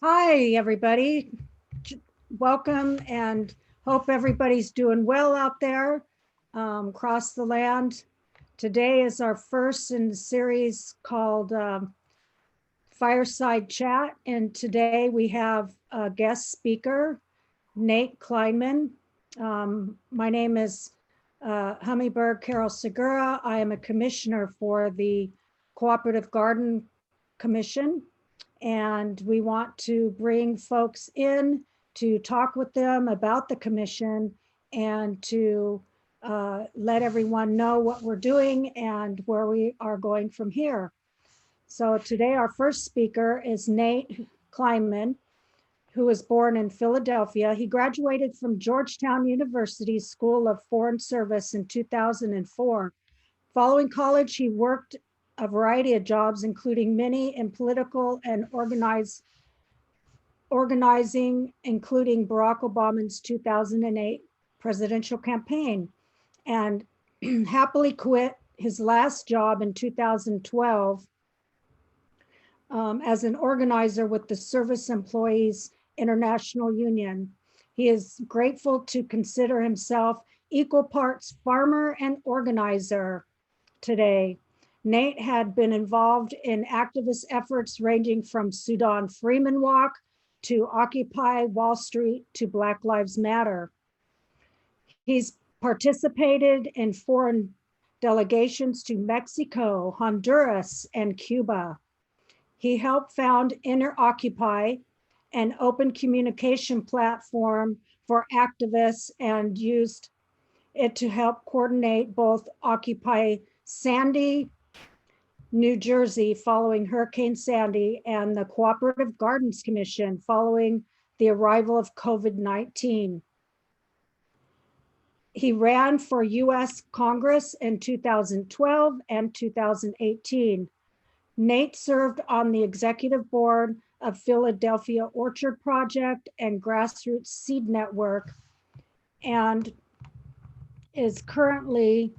Hi, everybody. Welcome and hope everybody's doing well out there across the land. Today is our first in the series called Fireside Chat. And today we have a guest speaker, Nate Kleinman. My name is Hummingbird Carol Segura. I am a commissioner for the Cooperative Garden Commission, and we want to bring folks in to talk with them about the commission and to let everyone know what we're doing and where we are going from here. So today our first speaker is Nate Kleinman, who was born in Philadelphia. He graduated from Georgetown University School of Foreign Service in 2004. Following college, he worked a variety of jobs, including many in political and organizing, including Barack Obama's 2008 presidential campaign, and happily quit his last job in 2012 as an organizer with the Service Employees International Union. He is grateful to consider himself equal parts farmer and organizer today. Nate had been involved in activist efforts ranging from Sudan Freeman Walk to Occupy Wall Street to Black Lives Matter. He's participated in foreign delegations to Mexico, Honduras, and Cuba. He helped found InterOccupy, an open communication platform for activists, and used it to help coordinate both Occupy Sandy, New Jersey following Hurricane Sandy, and the Cooperative Gardens Commission following the arrival of COVID-19. He ran for US Congress in 2012 and 2018. Nate served on the executive board of Philadelphia Orchard Project and Grassroots Seed Network, and is currently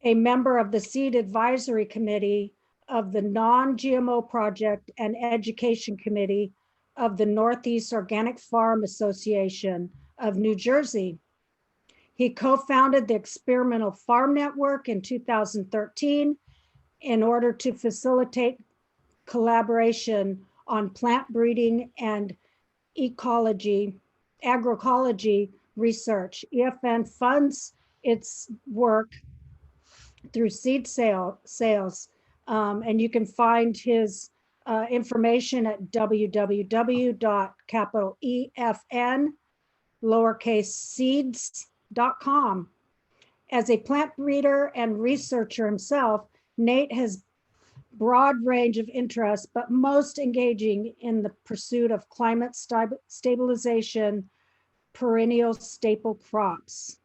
a member of the Seed Advisory Committee of the Non-GMO Project and Education Committee of the Northeast Organic Farm Association of New Jersey. He co-founded the Experimental Farm Network in 2013 in order to facilitate collaboration on plant breeding and agroecology research. EFN funds its work through seed sales. And you can find his information at www.EFN_seeds.com. As a plant breeder and researcher himself, Nate has broad range of interests, but most engaging in the pursuit of climate stabilization, perennial staple crops.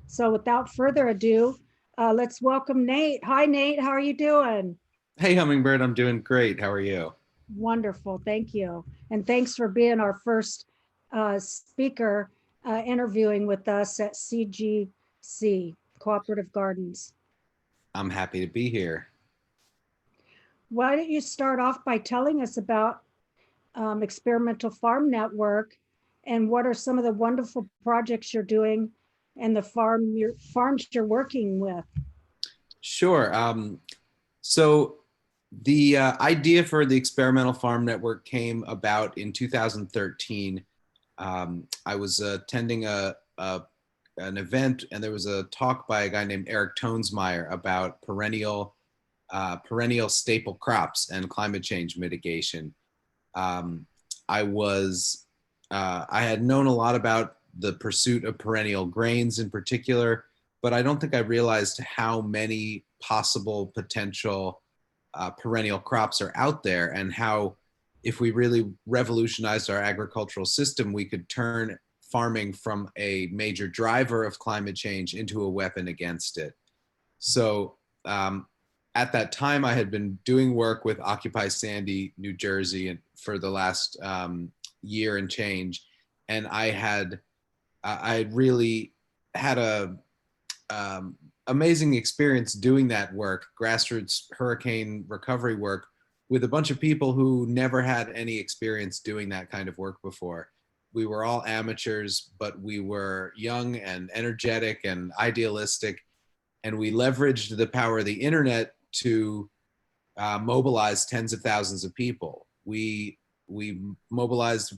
So without further ado, let's welcome Nate. Hi, Nate. How are you doing? Hey, Hummingbird, I'm doing great. How are you? Wonderful. Thank you. And thanks for being our first speaker interviewing with us at CGC, Cooperative Gardens. I'm happy to be here. Why don't you start off by telling us about Experimental Farm Network and what are some of the wonderful projects you're doing and the farms you're working with? Sure. So the idea for the Experimental Farm Network came about in 2013. I was attending an event, and there was a talk by a guy named Eric Tonesmeyer about perennial staple crops and climate change mitigation. I had known a lot about the pursuit of perennial grains in particular, but I don't think I realized how many possible potential perennial crops are out there, and how if we really revolutionized our agricultural system, we could turn farming from a major driver of climate change into a weapon against it. So at that time, I had been doing work with Occupy Sandy, New Jersey, and for the last year and change, and I had really had a amazing experience doing that work, grassroots hurricane recovery work, with a bunch of people who never had any experience doing that kind of work before. We were all amateurs, but we were young and energetic and idealistic, and we leveraged the power of the internet to mobilize tens of thousands of people. We mobilized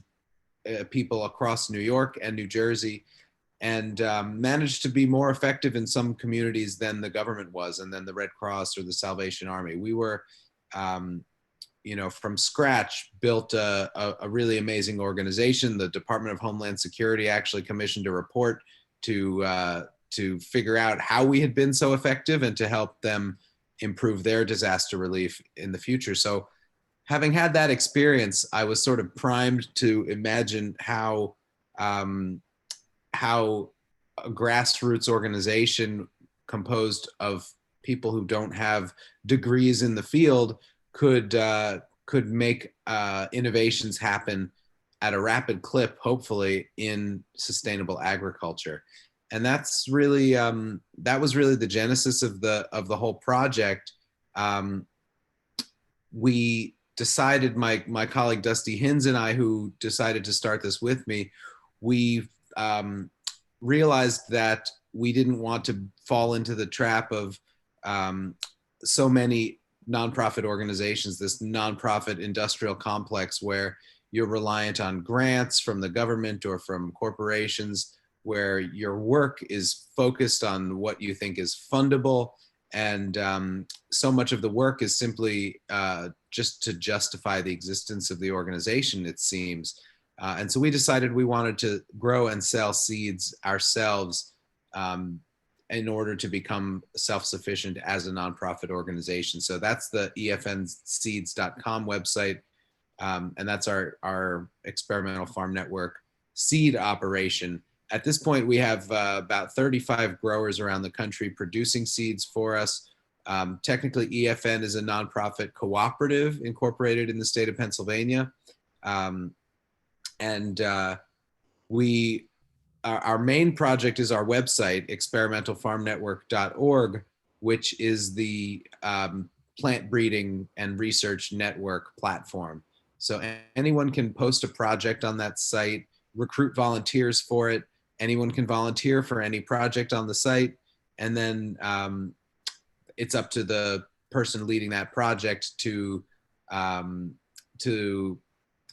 people across New York and New Jersey, and managed to be more effective in some communities than the government was, and then the Red Cross or the Salvation Army. We were, from scratch, built a really amazing organization. The Department of Homeland Security actually commissioned a report to figure out how we had been so effective and to help them improve their disaster relief in the future. So having had that experience, I was sort of primed to imagine how a grassroots organization composed of people who don't have degrees in the field could make innovations happen at a rapid clip, hopefully, in sustainable agriculture. And that's really that was really the genesis of the whole project. We decided, my colleague Dusty Hinz and I, who decided to start this with me, we realized that we didn't want to fall into the trap of so many nonprofit organizations, this nonprofit industrial complex where you're reliant on grants from the government or from corporations, where your work is focused on what you think is fundable. And so much of the work is simply just to justify the existence of the organization, it seems. And so we decided we wanted to grow and sell seeds ourselves in order to become self-sufficient as a nonprofit organization. So that's the efnseeds.com website. And that's our experimental farm network seed operation. At this point, we have about 35 growers around the country producing seeds for us. Technically, EFN is a nonprofit cooperative incorporated in the state of Pennsylvania. Our main project is our website, experimentalfarmnetwork.org, which is the plant breeding and research network platform. So anyone can post a project on that site, recruit volunteers for it. Anyone can volunteer for any project on the site. And then it's up to the person leading that project to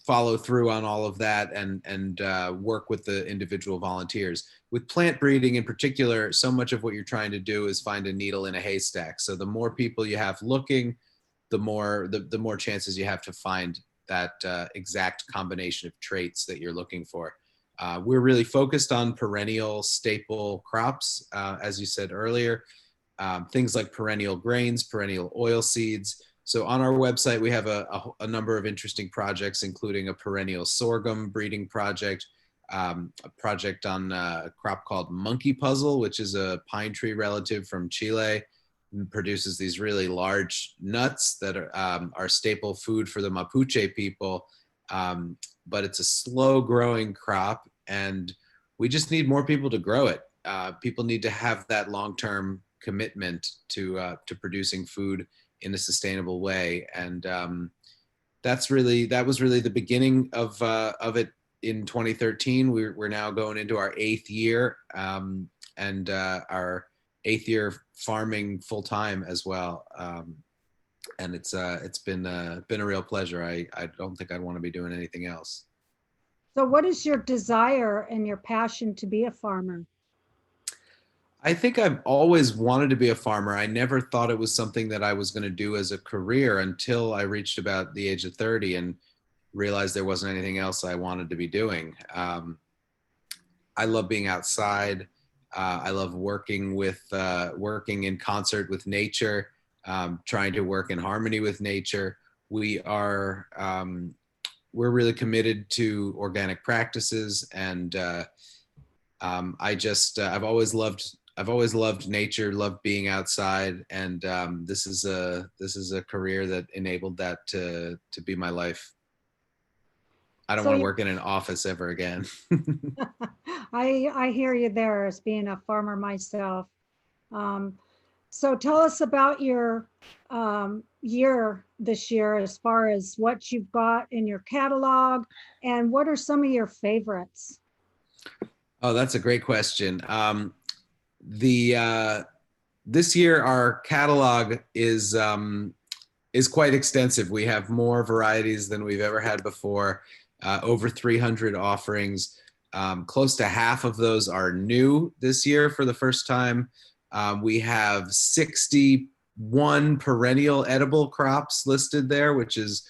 follow through on all of that and work with the individual volunteers. With plant breeding in particular, so much of what you're trying to do is find a needle in a haystack. So the more people you have looking, the more chances you have to find that exact combination of traits that you're looking for. We're really focused on perennial staple crops, as you said earlier, things like perennial grains, perennial oil seeds. So on our website, we have a number of interesting projects, including a perennial sorghum breeding project, a project on a crop called monkey puzzle, which is a pine tree relative from Chile, and produces these really large nuts that are staple food for the Mapuche people. But it's a slow growing crop, and we just need more people to grow it. People need to have that long-term commitment to producing food in a sustainable way. And that was really the beginning of it in 2013. We're now going into our 8th year, and our 8th year farming full time as well. And it's been a real pleasure. I don't think I'd want to be doing anything else. So what is your desire and your passion to be a farmer? I think I've always wanted to be a farmer. I never thought it was something that I was going to do as a career until I reached about the age of 30 and realized there wasn't anything else I wanted to be doing. I love being outside. I love working in concert with nature, trying to work in harmony with nature. We're really committed to organic practices, and I've always loved nature, loved being outside, and this is a career that enabled that to be my life. I don't want to work in an office ever again. I hear you there, as being a farmer myself. So tell us about your year this year as far as what you've got in your catalog, and what are some of your favorites? Oh, that's a great question. The This year our catalog is quite extensive. We have more varieties than we've ever had before. Over 300 offerings. Close to half of those are new this year for the first time. We have 61 perennial edible crops listed there, which is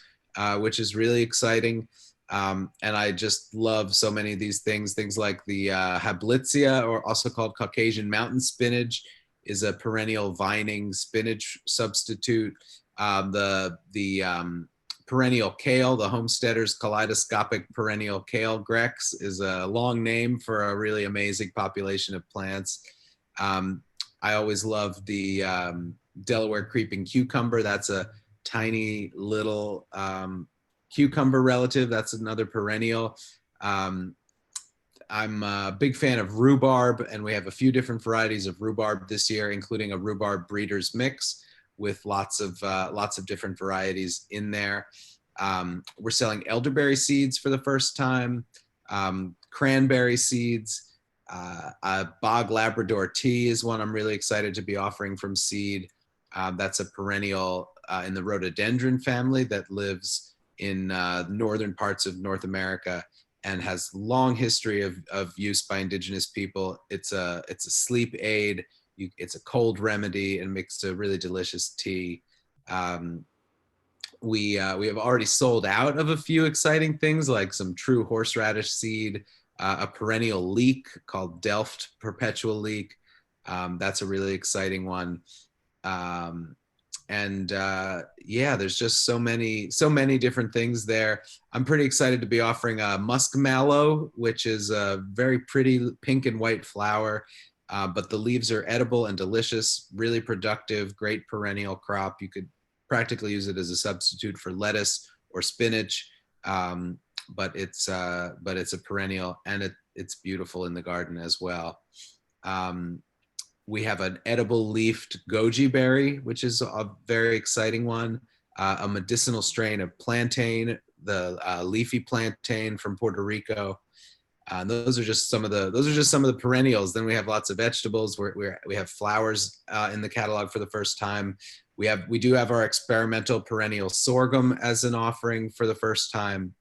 really exciting. And I just love so many of these things. Things like the Hablitzia, or also called Caucasian mountain spinach, is a perennial vining spinach substitute. The perennial kale, the Homesteaders Kaleidoscopic Perennial Kale Grex, is a long name for a really amazing population of plants. I always love the Delaware Creeping Cucumber. That's a tiny little cucumber relative. That's another perennial. I'm a big fan of rhubarb, and we have a few different varieties of rhubarb this year, including a rhubarb breeders mix with lots of different varieties in there. We're selling elderberry seeds for the first time, cranberry seeds. Bog Labrador tea is one I'm really excited to be offering from seed. That's a perennial in the rhododendron family that lives in northern parts of North America and has long history of use by indigenous people. It's a sleep aid. It's a cold remedy and makes a really delicious tea. We have already sold out of a few exciting things, like some true horseradish seed, a perennial leek called Delft Perpetual Leek. That's a really exciting one. Yeah, there's just so many different things there. I'm pretty excited to be offering a muskmallow, which is a very pretty pink and white flower, but the leaves are edible and delicious, really productive, great perennial crop. You could practically use it as a substitute for lettuce or spinach, but it's a perennial, and it's beautiful in the garden as well. We have an edible leafed goji berry, which is a very exciting one. A medicinal strain of plantain, the leafy plantain from Puerto Rico. Those are just some of the perennials. Then we have lots of vegetables. We have flowers in the catalog for the first time. We do have our experimental perennial sorghum as an offering for the first time.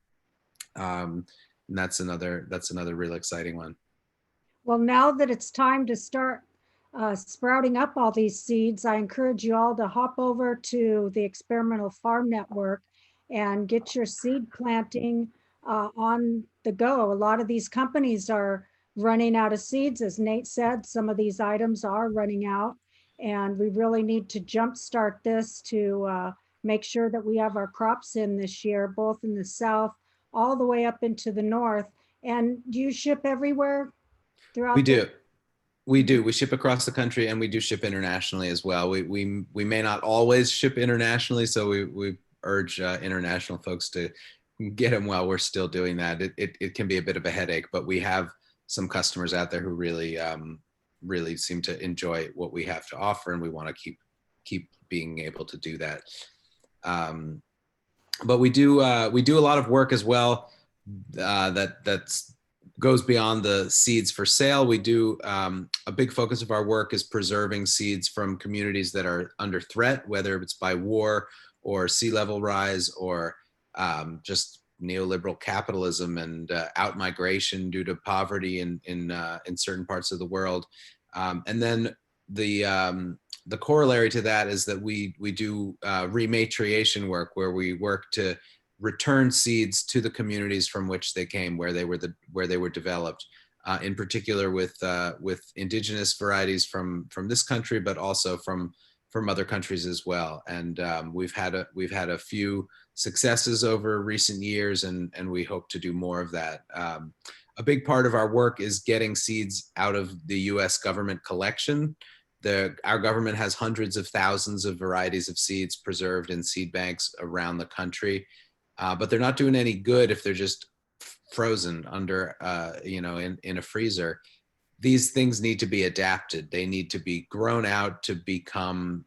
And that's another real exciting one. Well, now that it's time to start sprouting up all these seeds, I encourage you all to hop over to the Experimental Farm Network and get your seed planting on the go. A lot of these companies are running out of seeds. As Nate said, some of these items are running out, and we really need to jumpstart this to make sure that we have our crops in this year, both in the South, all the way up into the North. And do you ship everywhere throughout? We do. We do. We ship across the country, and we do ship internationally as well. We may not always ship internationally, so we urge international folks to get them while we're still doing that. It can be a bit of a headache, but we have some customers out there who really seem to enjoy what we have to offer, and we want to keep being able to do that. But we do a lot of work as well that's goes beyond the seeds for sale. We do a big focus of our work is preserving seeds from communities that are under threat, whether it's by war or sea level rise or just neoliberal capitalism and outmigration due to poverty in certain parts of the world. And then the corollary to that is that we do rematriation work, where we work to return seeds to the communities from which they came, where they were developed, in particular with indigenous varieties from this country, but also from other countries as well. And we've had a few successes over recent years, and we hope to do more of that. A big part of our work is getting seeds out of the U.S. government collection. Our government has hundreds of thousands of varieties of seeds preserved in seed banks around the country. But they're not doing any good if they're just frozen under, in a freezer. These things need to be adapted. They need to be grown out to become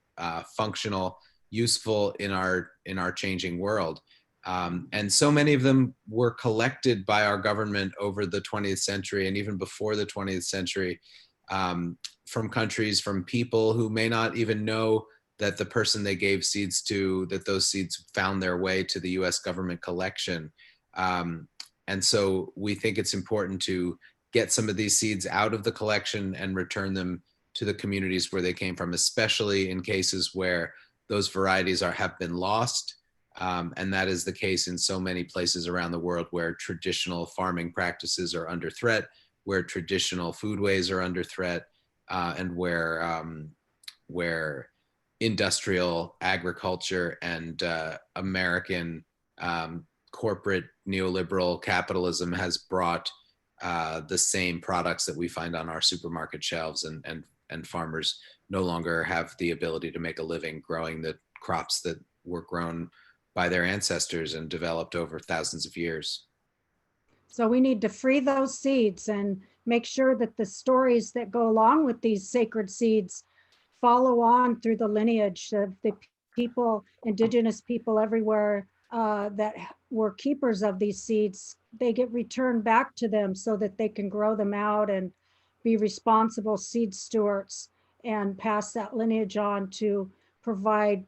functional, useful in our in our changing world. And so many of them were collected by our government over the 20th century and even before the 20th century, from countries, from people who may not even know that the person they gave seeds to, that those seeds found their way to the US government collection. And so we think it's important to get some of these seeds out of the collection and return them to the communities where they came from, especially in cases where those varieties have been lost. And that is the case in so many places around the world where traditional farming practices are under threat, where traditional foodways are under threat, and where industrial agriculture and American corporate neoliberal capitalism has brought the same products that we find on our supermarket shelves, and farmers no longer have the ability to make a living growing the crops that were grown by their ancestors and developed over thousands of years. So we need to free those seeds and make sure that the stories that go along with these sacred seeds follow on through the lineage of the people, indigenous people everywhere that were keepers of these seeds. They get returned back to them so that they can grow them out and be responsible seed stewards and pass that lineage on to provide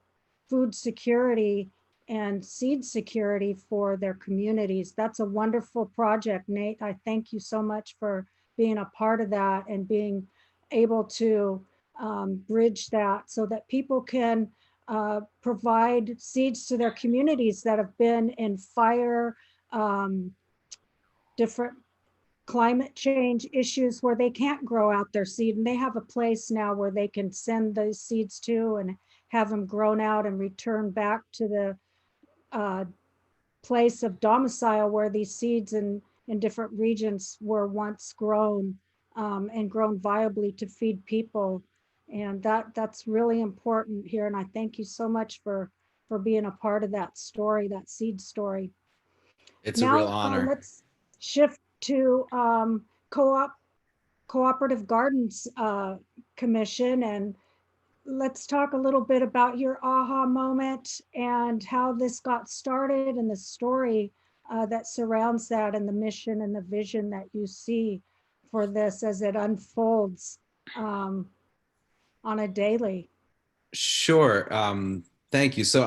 food security and seed security for their communities. That's a wonderful project, Nate. I thank you so much for being a part of that and being able to bridge that so that people can provide seeds to their communities that have been in fire, different climate change issues where they can't grow out their seed, and they have a place now where they can send those seeds to and have them grown out and returned back to the place of domicile where these seeds in different regions were once grown, and grown viably to feed people. And that's really important here. And I thank you so much for being a part of that story, that seed story. It's a real honor. Let's shift to Cooperative Gardens Commission, and let's talk a little bit about your aha moment and how this got started and the story that surrounds that, and the mission and the vision that you see for this as it unfolds on a daily. Sure. Thank you. So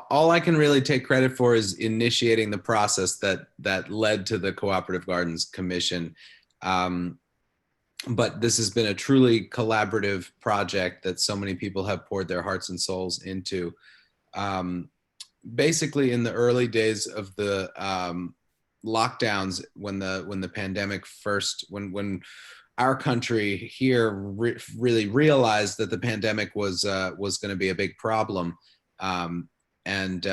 all I can really take credit for is initiating the process that led to the Cooperative Gardens Commission. But this has been a truly collaborative project that so many people have poured their hearts and souls into. Basically, in the early days of the lockdowns, when the pandemic first, when our country here really realized that the pandemic was going to be a big problem, and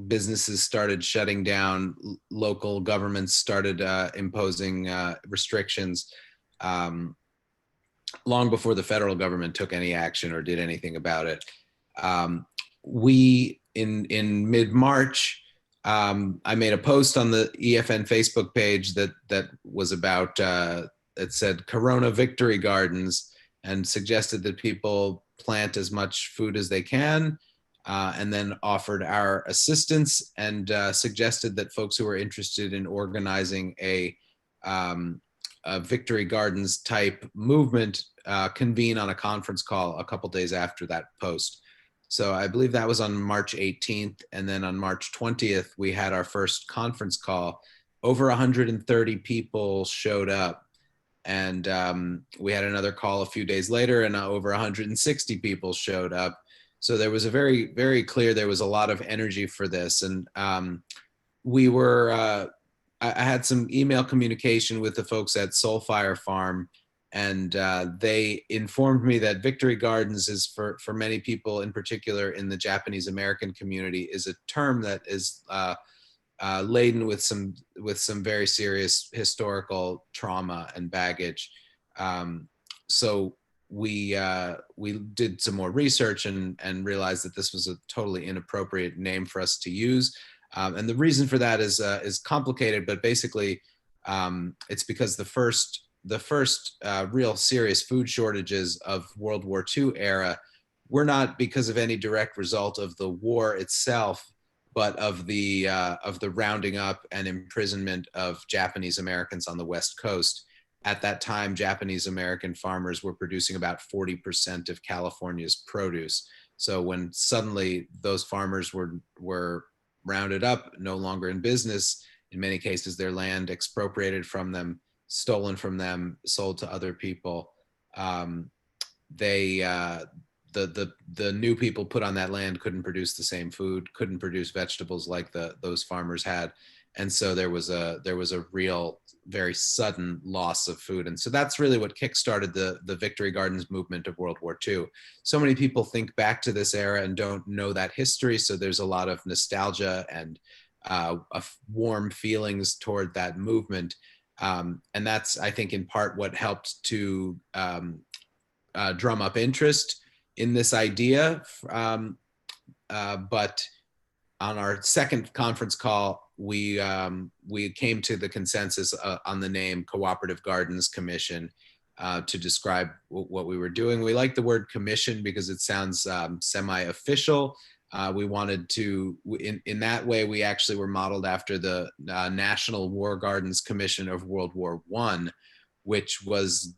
businesses started shutting down, local governments started imposing restrictions. Long before the federal government took any action or did anything about it. We, in mid-March, I made a post on the EFN Facebook page that was about, it said Corona Victory Gardens, and suggested that people plant as much food as they can, and then offered our assistance, and suggested that folks who are interested in organizing a Victory Gardens type movement convene on a conference call a couple days after that post. So I believe that was on March 18th. And then on March 20th, we had our first conference call. Over 130 people showed up. And we had another call a few days later, and over 160 people showed up. So there was a very, very clear, there was a lot of energy for this. And we were, I had some email communication with the folks at Soulfire Farm, and they informed me that Victory Gardens is, for many people, in particular in the Japanese American community, is a term that is laden with some very serious historical trauma and baggage. So we did some more research and realized that this was a totally inappropriate name for us to use. And the reason for that is complicated, but basically it's because the first real serious food shortages of World War II era were not because of any direct result of the war itself, but of the rounding up and imprisonment of Japanese Americans on the West Coast. At that time, Japanese American farmers were producing about 40% of California's produce. So when suddenly those farmers were rounded up, no longer in business, in many cases their land expropriated from them, stolen from them, sold to other people, they the new people put on that land couldn't produce the same food, couldn't produce vegetables like those farmers had, and so there was a real, very sudden loss of food. And so that's really what kickstarted the Victory Gardens movement of World War II. So many people think back to this era and don't know that history, so there's a lot of nostalgia and warm feelings toward that movement, and that's, I think, in part what helped to drum up interest in this idea. But on our second conference call, we came to the consensus on the name Cooperative Gardens Commission to describe what we were doing. We like the word commission because it sounds semi-official. We wanted to, in that way, we actually were modeled after the National War Gardens Commission of World War I, which was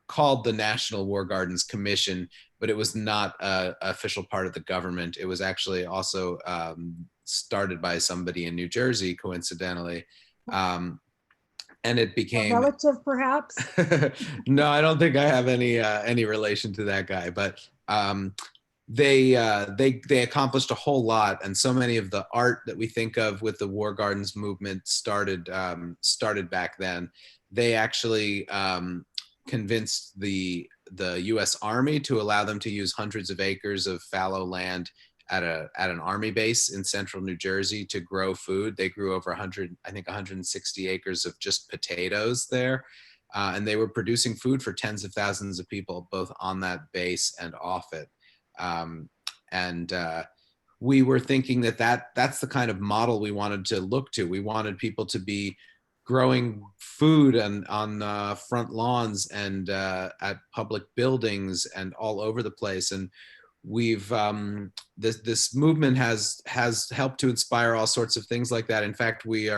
called the National War Gardens Commission, but it was not an official part of the government. It was actually also started by somebody in New Jersey, coincidentally. And it became a relative, perhaps. No, I don't think I have any relation to that guy, but they accomplished a whole lot, and so many of the art that we think of with the War Gardens movement started back then. They actually convinced the U.S. Army to allow them to use hundreds of acres of fallow land at an army base in central New Jersey to grow food. They grew over 160 acres of just potatoes there, and they were producing food for tens of thousands of people, both on that base and off it. We were thinking that's the kind of model we wanted to look to. We wanted people to be growing food on front lawns and at public buildings and all over the place. And we've this movement has helped to inspire all sorts of things like that. In fact, we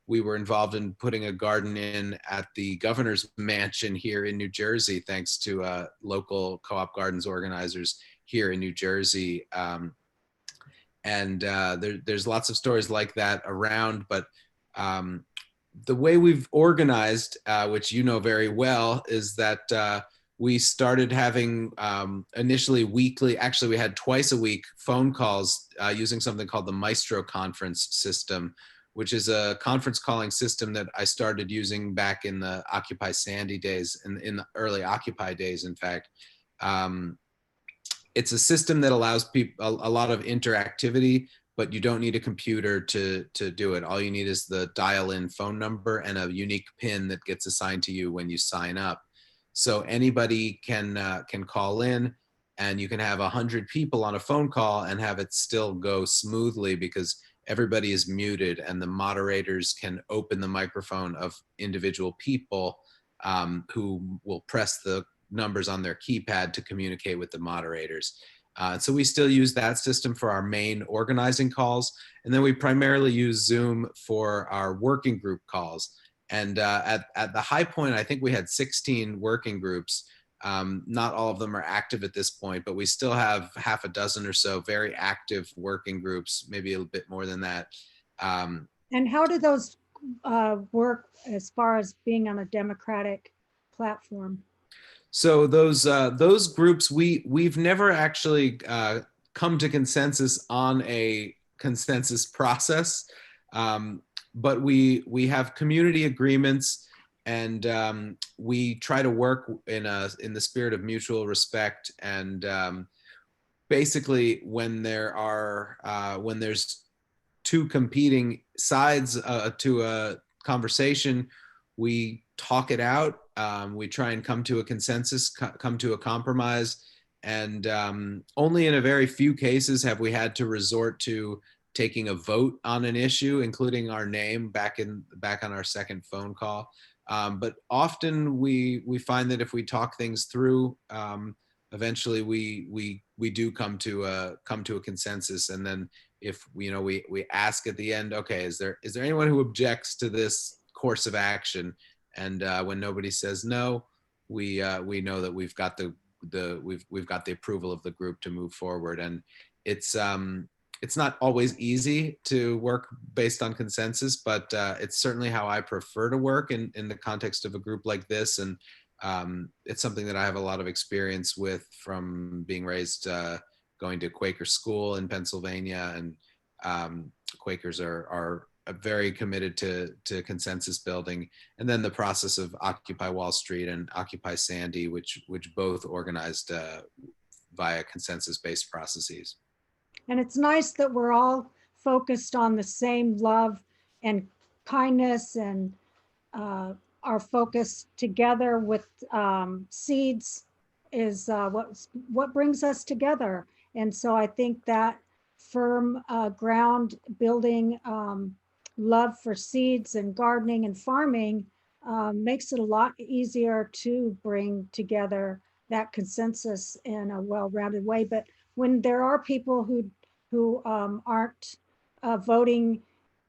were involved in putting a garden in at the governor's mansion here in New Jersey, thanks to local co-op gardens organizers here in New Jersey. There's lots of stories like that around, but the way we've organized, which you know very well, is that we started having initially weekly, actually we had twice a week phone calls using something called the Maestro conference system, which is a conference calling system that I started using back in the Occupy Sandy days, in the early Occupy days, in fact. It's a system that allows people a lot of interactivity, but you don't need a computer to do it. All you need is the dial-in phone number and a unique PIN that gets assigned to you when you sign up. So anybody can call in, and you can have 100 people on a phone call and have it still go smoothly because everybody is muted, and the moderators can open the microphone of individual people who will press the numbers on their keypad to communicate with the moderators. So we still use that system for our main organizing calls. And then we primarily use Zoom for our working group calls. And at the high point, I think we had 16 working groups. Not all of them are active at this point, but we still have half a dozen or so very active working groups, maybe a bit more than that. And how do those work as far as being on a democratic platform? So those groups, we've never actually come to consensus on a consensus process, but we have community agreements, and we try to work in the spirit of mutual respect. And basically, when there's two competing sides to a conversation, we talk it out. We try and come to a consensus, come to a compromise. And only in a very few cases have we had to resort to taking a vote on an issue, including our name back on our second phone call. But often we find that if we talk things through, eventually we do come to a consensus. And then if we ask at the end, okay, is there anyone who objects to this course of action? And when nobody says no, we know that we've got we've got the approval of the group to move forward. And it's not always easy to work based on consensus, but it's certainly how I prefer to work in the context of a group like this. And it's something that I have a lot of experience with from being raised going to Quaker school in Pennsylvania. And Quakers are very committed to consensus building. And then the process of Occupy Wall Street and Occupy Sandy, which both organized via consensus-based processes. And it's nice that we're all focused on the same love and kindness, and our focus together with seeds is what brings us together. And so I think that firm ground building love for seeds and gardening and farming makes it a lot easier to bring together that consensus in a well-rounded way. But when there are people who aren't voting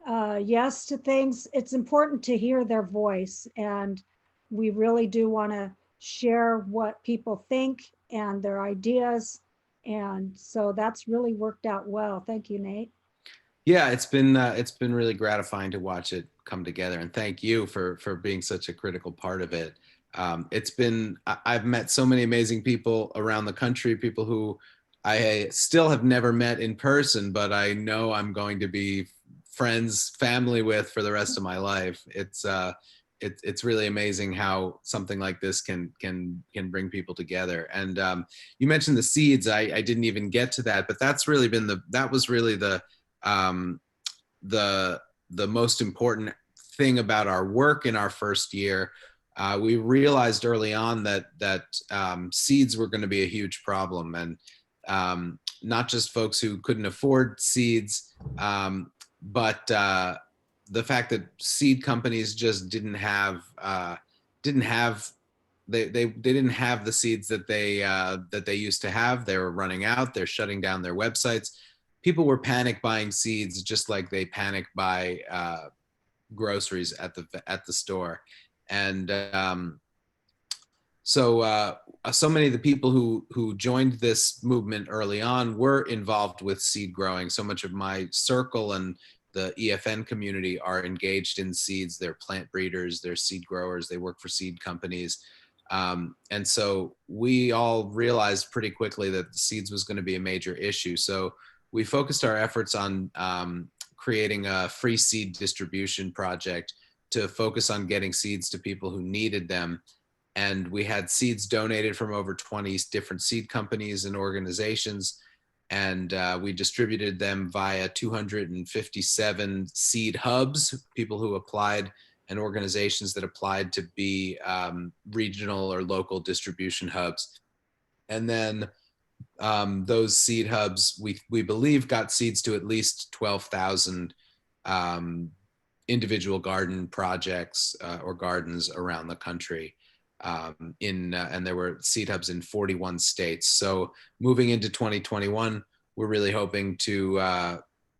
yes to things, it's important to hear their voice. And we really do want to share what people think and their ideas. And so that's really worked out well. Thank you, Nate. Yeah, it's been really gratifying to watch it come together, and thank you for being such a critical part of it. I've met so many amazing people around the country, people who I still have never met in person, but I know I'm going to be friends, family with for the rest of my life. It's really amazing how something like this can bring people together. And you mentioned the seeds. I didn't even get to that, but that was really the most important thing about our work in our first year. We realized early on that seeds were going to be a huge problem, and not just folks who couldn't afford seeds, but the fact that seed companies just didn't have they didn't have the seeds that they used to have. They were running out. They're shutting down their websites. People were panic buying seeds just like they panic buy groceries at the store. And so many of the people who joined this movement early on were involved with seed growing. So much of my circle and the EFN community are engaged in seeds. They're plant breeders, they're seed growers, they work for seed companies. And so we all realized pretty quickly that seeds was going to be a major issue. So we focused our efforts on creating a free seed distribution project to focus on getting seeds to people who needed them. And we had seeds donated from over 20 different seed companies and organizations. And we distributed them via 257 seed hubs, people who applied, and organizations that applied to be regional or local distribution hubs. And then those seed hubs, we believe, got seeds to at least 12,000 individual garden projects or gardens around the country. And there were seed hubs in 41 states. So moving into 2021, we're really hoping to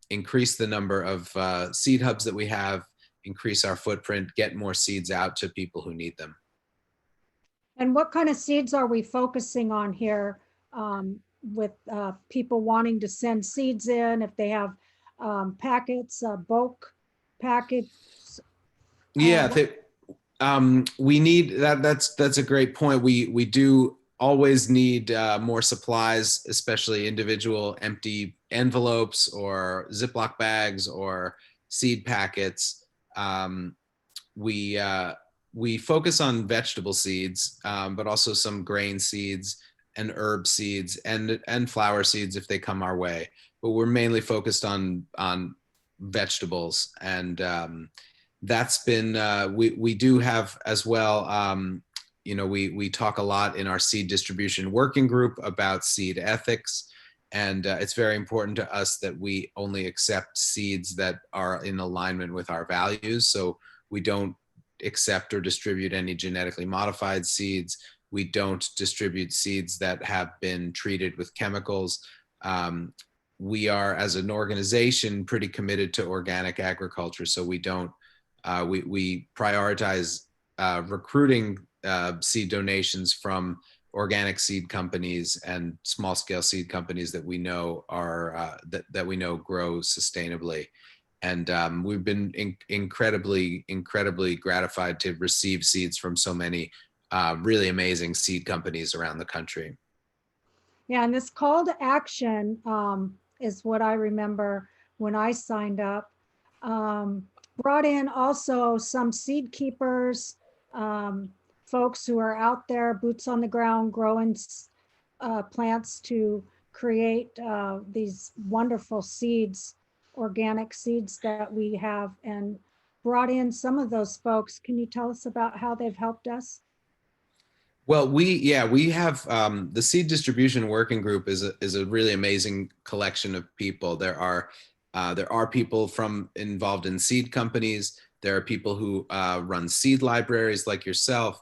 increase the number of seed hubs that we have, increase our footprint, get more seeds out to people who need them. And what kind of seeds are we focusing on here with people wanting to send seeds in, if they have packets, bulk packets? Yeah, we need that. That's a great point. We do always need more supplies, especially individual empty envelopes or Ziploc bags or seed packets. We focus on vegetable seeds, but also some grain seeds and herb seeds and flower seeds if they come our way. But we're mainly focused on vegetables, and that's been we do have as well. We talk a lot in our seed distribution working group about seed ethics, and it's very important to us that we only accept seeds that are in alignment with our values. So we don't accept or distribute any genetically modified seeds. We don't distribute seeds that have been treated with chemicals. We are, as an organization, pretty committed to organic agriculture. So we don't, we prioritize recruiting seed donations from organic seed companies and small scale seed companies that we know are, that we know grow sustainably. And we've been incredibly gratified to receive seeds from so many really amazing seed companies around the country. Yeah, and this call to action is what I remember when I signed up. Brought in also some seed keepers, folks who are out there, boots on the ground, growing plants to create these wonderful seeds, organic seeds that we have, and brought in some of those folks. Can you tell us about how they've helped us? Well, we have the seed distribution working group is a really amazing collection of people. There are people involved in seed companies. There are people who run seed libraries like yourself.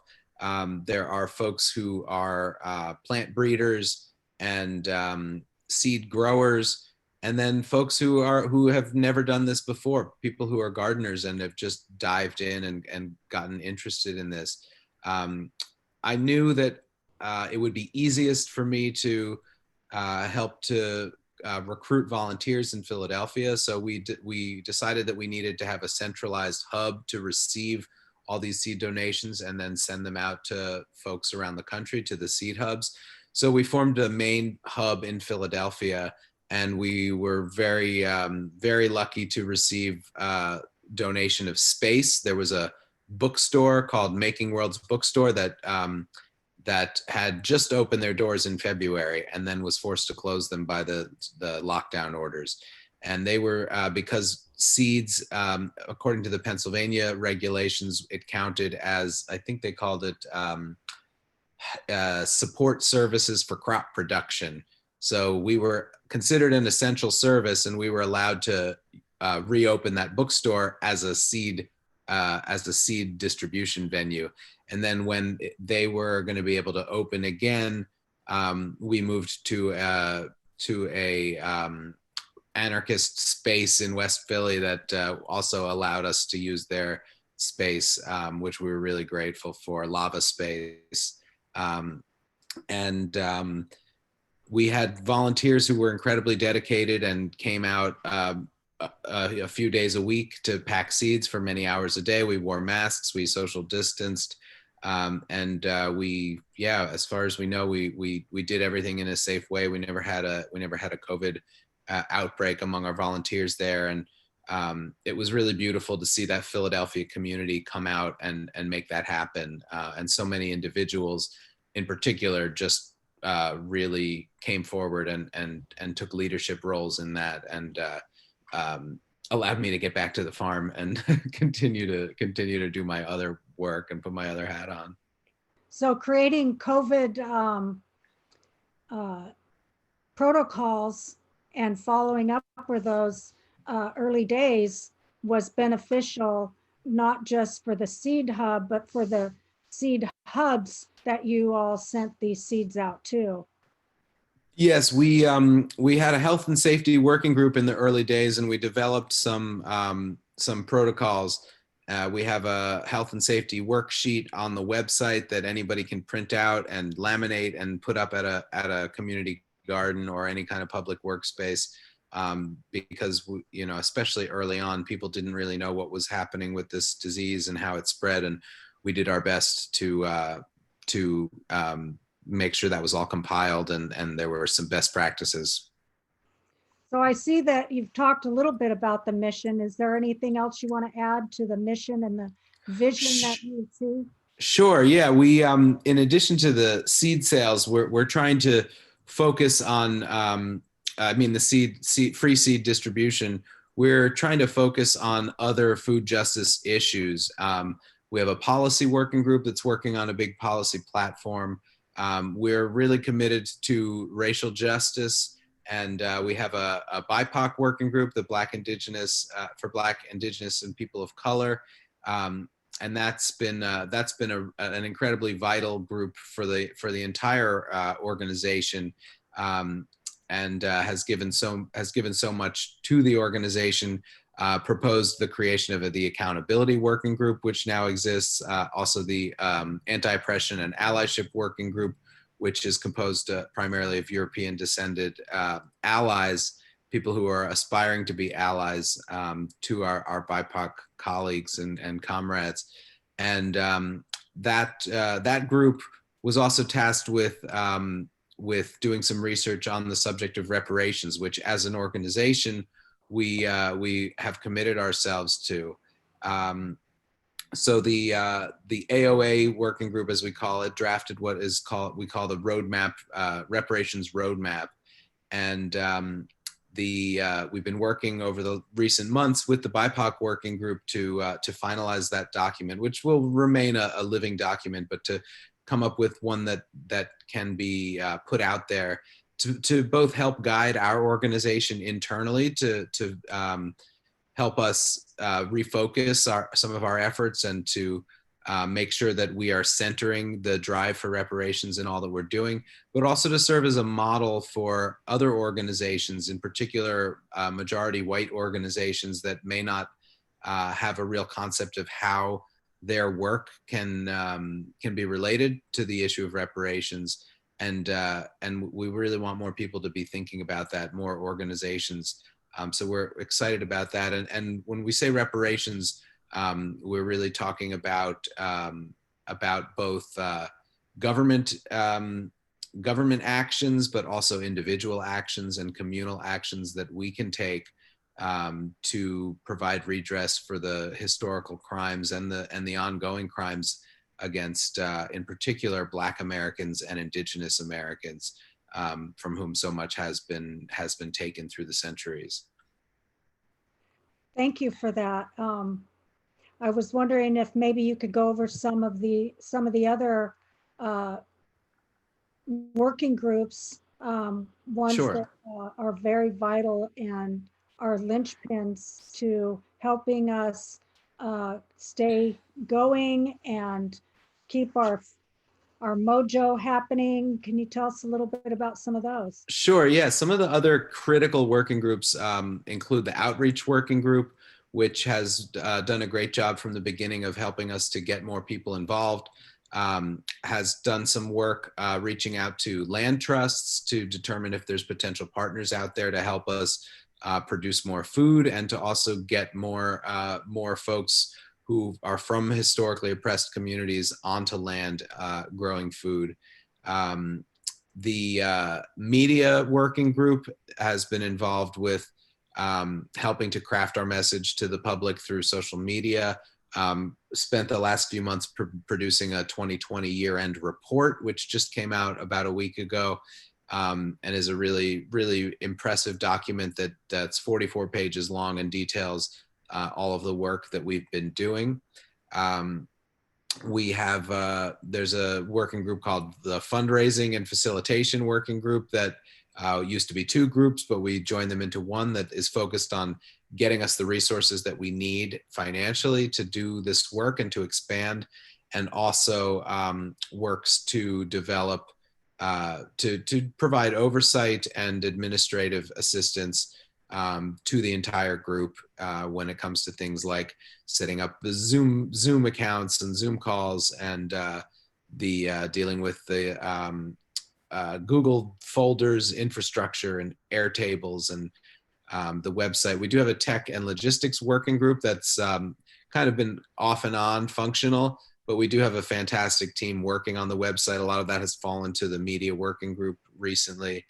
There are folks who are plant breeders and seed growers, and then folks who have never done this before. People who are gardeners and have just dived in and gotten interested in this. I knew that it would be easiest for me to help to recruit volunteers in Philadelphia. So we decided that we needed to have a centralized hub to receive all these seed donations and then send them out to folks around the country, to the seed hubs. So we formed a main hub in Philadelphia, and we were very, very lucky to receive donation of space. There was a bookstore called Making Worlds Bookstore that that had just opened their doors in February and then was forced to close them by the lockdown orders. And they were because seeds, according to the Pennsylvania regulations, it counted as, I think they called it support services for crop production. So we were considered an essential service, and we were allowed to reopen that bookstore as a seed distribution venue. And then when they were going to be able to open again, we moved to a anarchist space in West Philly that also allowed us to use their space, which we were really grateful for, Lava Space. We had volunteers who were incredibly dedicated and came out a few days a week to pack seeds for many hours a day. We wore masks, we social distanced, as far as we know, we did everything in a safe way. We never had a COVID outbreak among our volunteers there, and it was really beautiful to see that Philadelphia community come out and make that happen. And so many individuals, in particular, just really came forward and took leadership roles in that, and allowed me to get back to the farm and continue to do my other work and put my other hat on. So creating COVID protocols and following up with those early days was beneficial, not just for the seed hub, but for the seed hubs that you all sent these seeds out to. Yes, we had a health and safety working group in the early days, and we developed some protocols. We have a health and safety worksheet on the website that anybody can print out and laminate and put up at a community garden or any kind of public workspace, because especially early on, people didn't really know what was happening with this disease and how it spread, and we did our best to make sure that was all compiled and there were some best practices. So I see that you've talked a little bit about the mission. Is there anything else you want to add to the mission and the vision that you see? Sure. Yeah. We, in addition to the seed sales, we're trying to focus on, the free seed distribution. We're trying to focus on other food justice issues. We have a policy working group that's working on a big policy platform. We're really committed to racial justice, and we have a BIPOC working group, the for Black, Indigenous, and people of color. that's been an incredibly vital group for the entire organization, and has given so much to the organization. Proposed the creation of the Accountability Working Group, which now exists. Also, the Anti-Oppression and Allyship Working Group, which is composed primarily of European descended allies, people who are aspiring to be allies to our BIPOC colleagues and comrades. And that group was also tasked with doing some research on the subject of reparations, which as an organization, we have committed ourselves to. So the AOA working group, as we call it, drafted what we call the roadmap, reparations roadmap, and we've been working over the recent months with the BIPOC working group to finalize that document, which will remain a living document, but to come up with one that can be put out there to both help guide our organization internally, to help us refocus some of our efforts, and to make sure that we are centering the drive for reparations in all that we're doing, but also to serve as a model for other organizations, in particular majority white organizations that may not have a real concept of how their work can be related to the issue of reparations. And we really want more people to be thinking about that, more organizations. So we're excited about that. And when we say reparations, we're really talking about both government actions, but also individual actions and communal actions that we can take to provide redress for the historical crimes and the ongoing crimes against, in particular, Black Americans and Indigenous Americans, from whom so much has been taken through the centuries. Thank you for that. I was wondering if maybe you could go over some of the other working groups, ones Sure. that are very vital and are linchpins to helping us stay going and keep our mojo happening. Can you tell us a little bit about some of those? Sure, yeah. Some of the other critical working groups include the Outreach Working Group, which has done a great job from the beginning of helping us to get more people involved, has done some work reaching out to land trusts to determine if there's potential partners out there to help us produce more food, and to also get more folks who are from historically oppressed communities onto land growing food. The media working group has been involved with helping to craft our message to the public through social media. Spent the last few months producing a 2020 year-end report, which just came out about a week ago, and is a really, really impressive document that's 44 pages long and details all of the work that we've been doing. We have, there's a working group called the Fundraising and Facilitation Working Group that used to be two groups, but we joined them into one that is focused on getting us the resources that we need financially to do this work and to expand, and also works to develop, to provide oversight and administrative assistance to the entire group when it comes to things like setting up the Zoom accounts and Zoom calls, and dealing with the Google folders infrastructure and Airtables and the website. We do have a tech and logistics working group that's kind of been off and on functional, but we do have a fantastic team working on the website. A lot of that has fallen to the media working group recently.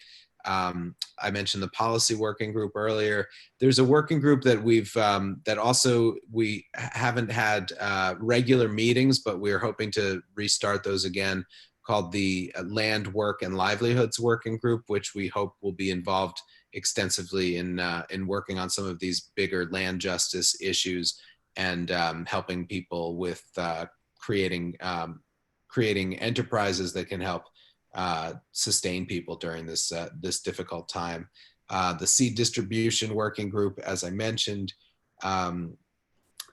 I mentioned the policy working group earlier. There's a working group that we haven't had regular meetings, but we're hoping to restart those again, called the Land, Work, and Livelihoods Working Group, which we hope will be involved extensively in working on some of these bigger land justice issues, and helping people with creating enterprises that can help sustain people during this difficult time. The Seed Distribution Working Group, as I mentioned,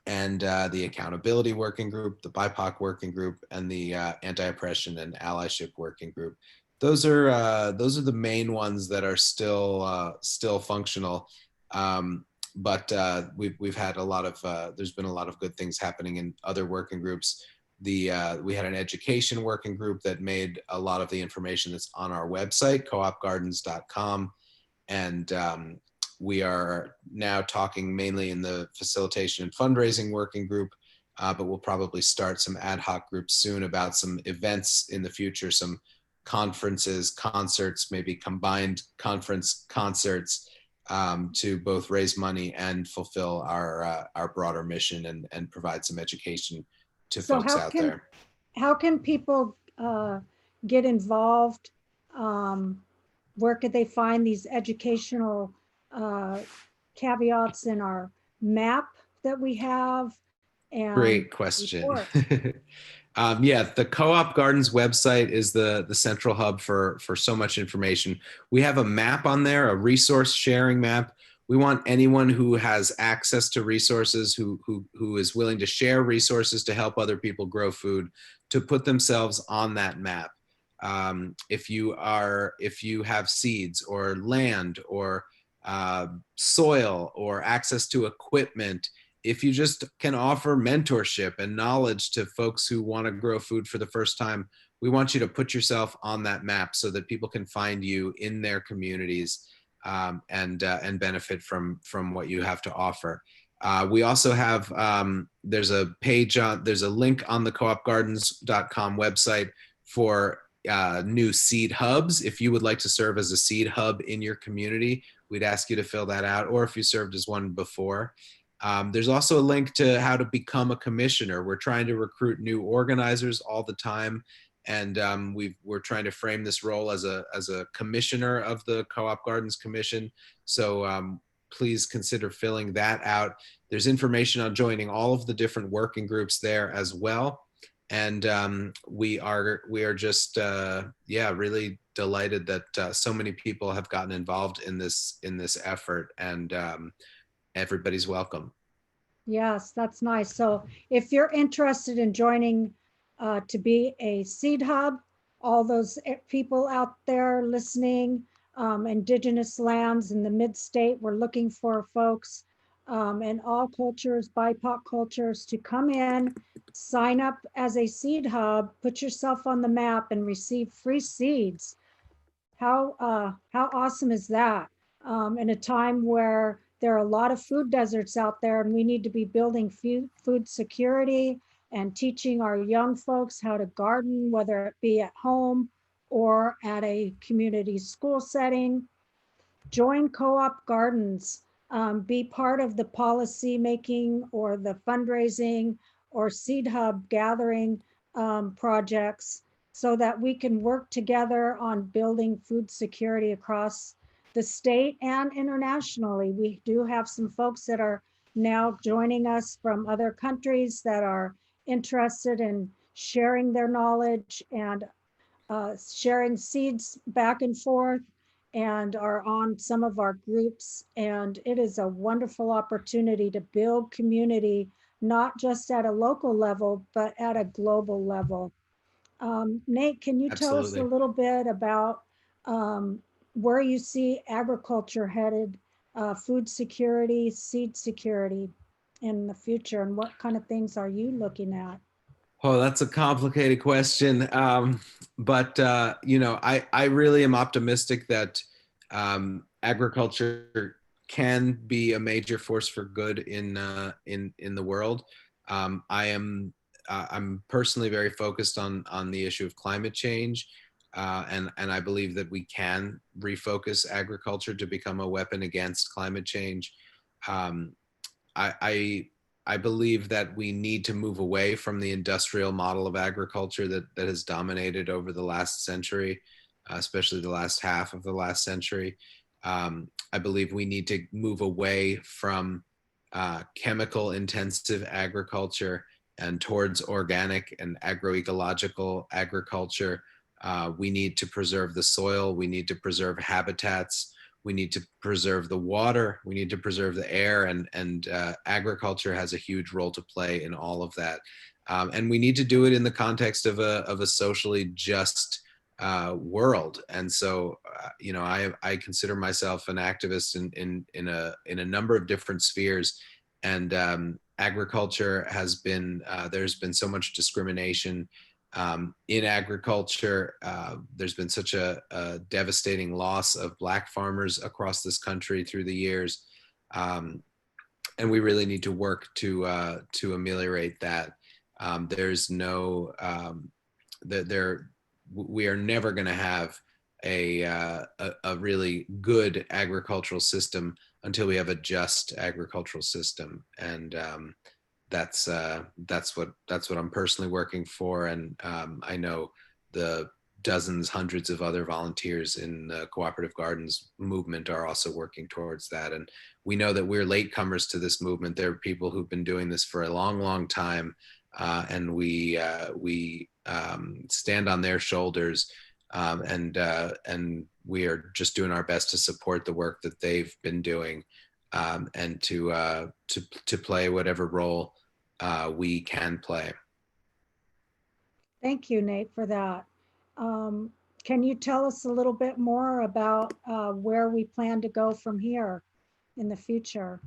and the Accountability Working Group, the BIPOC Working Group, and the Anti-Oppression and Allyship Working Group. Those are the main ones that are still functional. But we've had a lot of there's been a lot of good things happening in other working groups. We had an education working group that made a lot of the information that's on our website, coopgardens.com, and we are now talking mainly in the facilitation and fundraising working group, but we'll probably start some ad hoc groups soon about some events in the future, some conferences, concerts, maybe combined conference concerts, to both raise money and fulfill our broader mission and provide some education to So folks out there. how can people get involved? Where could they find these educational caveats in our map that we have? And Great question. Yeah, the Co-op Gardens website is the central hub for so much information. We have a map on there, a resource sharing map. We want anyone who has access to resources, who is willing to share resources to help other people grow food, to put themselves on that map. If you have seeds or land or soil or access to equipment, if you just can offer mentorship and knowledge to folks who want to grow food for the first time, we want you to put yourself on that map so that people can find you in their communities, and benefit from what you have to offer. We also have, there's a link on the coopgardens.com website for new seed hubs. If you would like to serve as a seed hub in your community, we'd ask you to fill that out, or if you served as one before. There's also a link to how to become a commissioner. We're trying to recruit new organizers all the time, and we're trying to frame this role as a commissioner of the Co-op Gardens Commission. So please consider filling that out. There's information on joining all of the different working groups there as well. And we are just really delighted that so many people have gotten involved in this effort, and everybody's welcome. Yes, that's nice. So if you're interested in joining to be a seed hub, all those people out there listening, indigenous lands in the mid-state, we're looking for folks in all cultures, BIPOC cultures, to come in, sign up as a seed hub, put yourself on the map, and receive free seeds. How awesome is that? In a time where there are a lot of food deserts out there, and we need to be building food security and teaching our young folks how to garden, whether it be at home or at a community school setting. Join Co-op Gardens. Be part of the policy making or the fundraising or seed hub gathering projects, so that we can work together on building food security across the state and internationally. We do have some folks that are now joining us from other countries that are interested in sharing their knowledge and sharing seeds back and forth, and are on some of our groups. And it is a wonderful opportunity to build community, not just at a local level, but at a global level. Nate, can you tell us a little bit about where you see agriculture headed, food security, seed security in the future, and what kind of things are you looking at? Oh, that's a complicated question. But I really am optimistic that agriculture can be a major force for good in the world. I'm personally very focused on the issue of climate change, and I believe that we can refocus agriculture to become a weapon against climate change. I believe that we need to move away from the industrial model of agriculture that has dominated over the last century, especially the last half of the last century. I believe we need to move away from chemical intensive agriculture and towards organic and agroecological agriculture. We need to preserve the soil. We need to preserve habitats. We need to preserve the water. We need to preserve the air, and agriculture has a huge role to play in all of that. And we need to do it in the context of a socially just world. And so, you know, I consider myself an activist in a number of different spheres, and agriculture has been there's been so much discrimination in agriculture. There's been such a devastating loss of Black farmers across this country through the years, and we really need to work to ameliorate that. There's no we are never going to have a really good agricultural system until we have a just agricultural system, and that's what I'm personally working for. And I know the dozens, hundreds of other volunteers in the Cooperative Gardens movement are also working towards that. And we know that we're latecomers to this movement. There are people who've been doing this for a long, long time, and we stand on their shoulders, and we are just doing our best to support the work that they've been doing, and to play whatever role we can play. Thank you, Nate, for that. Can you tell us a little bit more about where we plan to go from here in the future?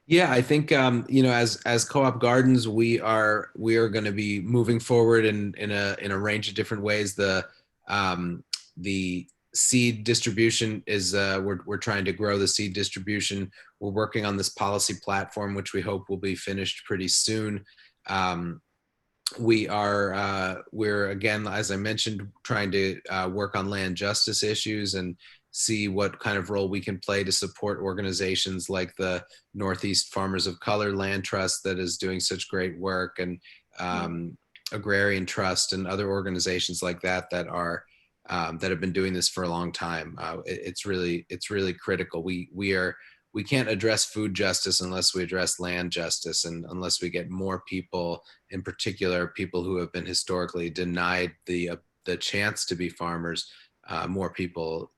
Yeah, I think you know, as Co-op Gardens, we are going to be moving forward in a range of different ways. The seed distribution is we're trying to grow the seed distribution. We're working on this policy platform, which we hope will be finished pretty soon. We're again, as I mentioned, trying to work on land justice issues and see what kind of role we can play to support organizations like the Northeast Farmers of Color Land Trust that is doing such great work, and Agrarian Trust and other organizations like that that have been doing this for a long time. It's really critical. We can't address food justice unless we address land justice, and unless we get more people, in particular people who have been historically denied the chance to be farmers, more people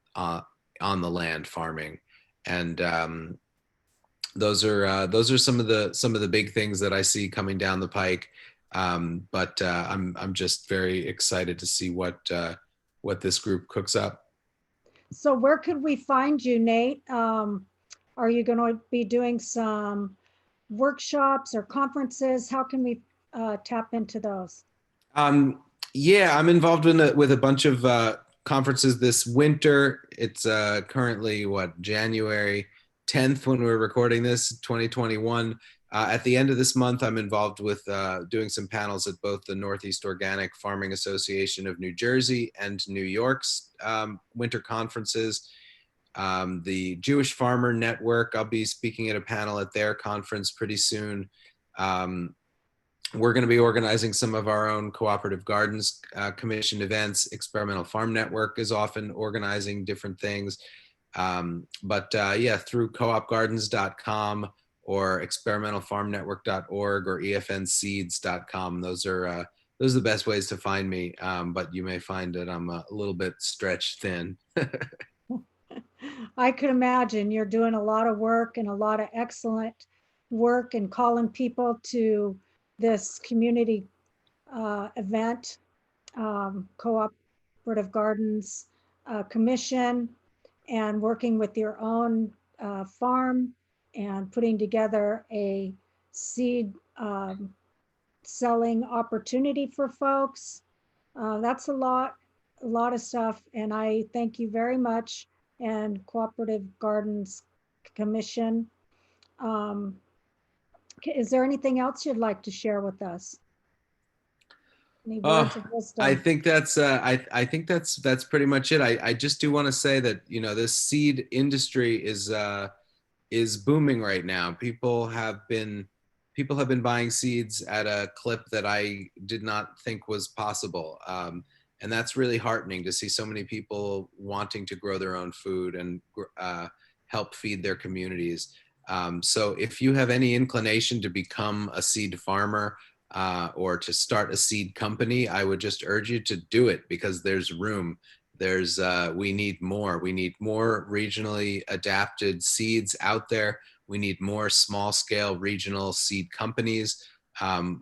on the land farming. And those are some of the big things that I see coming down the pike. But I'm just very excited to see what this group cooks up. So where could we find you, Nate? Are you going to be doing some workshops or conferences? How can we tap into those? Yeah, I'm involved with a bunch of conferences this winter. It's currently January 10th when we're recording this, 2021. At the end of this month, I'm involved with doing some panels at both the Northeast Organic Farming Association of New Jersey and New York's winter conferences. The Jewish Farmer Network, I'll be speaking at a panel at their conference pretty soon. We're going to be organizing some of our own Cooperative Gardens Commission events. Experimental Farm Network is often organizing different things. But yeah, through coopgardens.com or experimentalfarmnetwork.org or efnseeds.com. Those are the best ways to find me. But you may find that I'm a little bit stretched thin. I could imagine you're doing a lot of work and a lot of excellent work and calling people to this community event, Cooperative Gardens Commission, and working with your own farm and putting together a seed selling opportunity for folks. That's a lot of stuff, and I thank you very much, and Cooperative Gardens Commission. Is there anything else you'd like to share with us? Any words of wisdom? I think that's I think that's pretty much it. I just do want to say that, you know, this seed industry is booming right now. People have been buying seeds at a clip that I did not think was possible. And that's really heartening to see so many people wanting to grow their own food and help feed their communities. So if you have any inclination to become a seed farmer or to start a seed company, I would just urge you to do it, because there's room. We need more. We need more regionally adapted seeds out there. We need more small scale regional seed companies.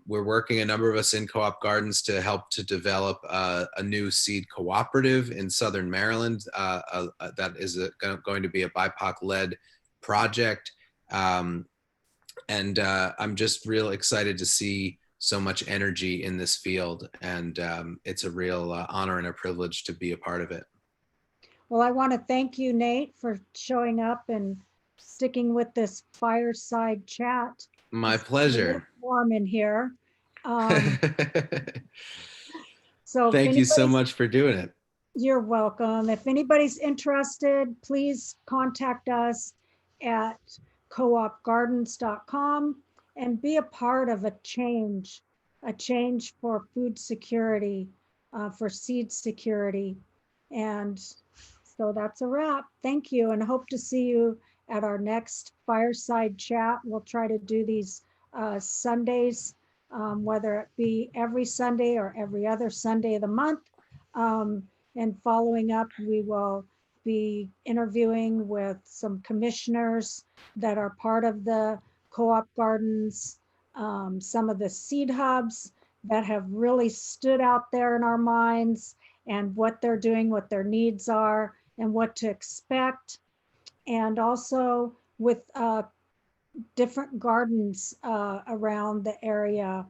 We're working, a number of us in Co-op Gardens, to help to develop a new seed cooperative in Southern Maryland that is going to be a BIPOC-led project. And I'm just real excited to see so much energy in this field. And it's a real honor and a privilege to be a part of it. Well, I want to thank you, Nate, for showing up and sticking with this fireside chat. My It's pleasure. warm in here. So thank you so much for doing it. You're welcome. If anybody's interested, please contact us at coopgardens.com and be a part of a change for food security, for seed security. And so that's a wrap. Thank you, and hope to see you at our next fireside chat. We'll try to do these Sundays, whether it be every Sunday or every other Sunday of the month. And following up, we will be interviewing with some commissioners that are part of the Co-op Gardens, some of the seed hubs that have really stood out there in our minds, and what they're doing, what their needs are, and what to expect. And also with different gardens around the area,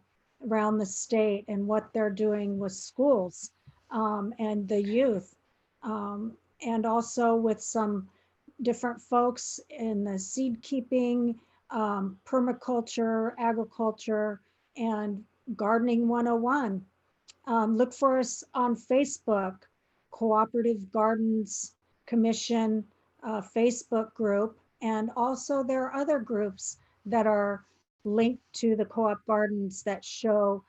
around the state, and what they're doing with schools and the youth. And also with some different folks in the seed keeping, permaculture, agriculture, and gardening 101. Look for us on Facebook, Cooperative Gardens Commission Facebook group. And also there are other groups that are linked to the Co-op Gardens that show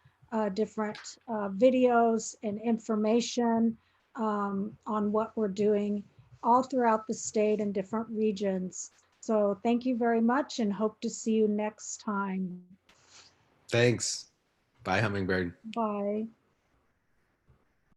different videos and information on what we're doing all throughout the state and different regions. So thank you very much, and hope to see you next time. Thanks. Bye, Hummingbird. Bye.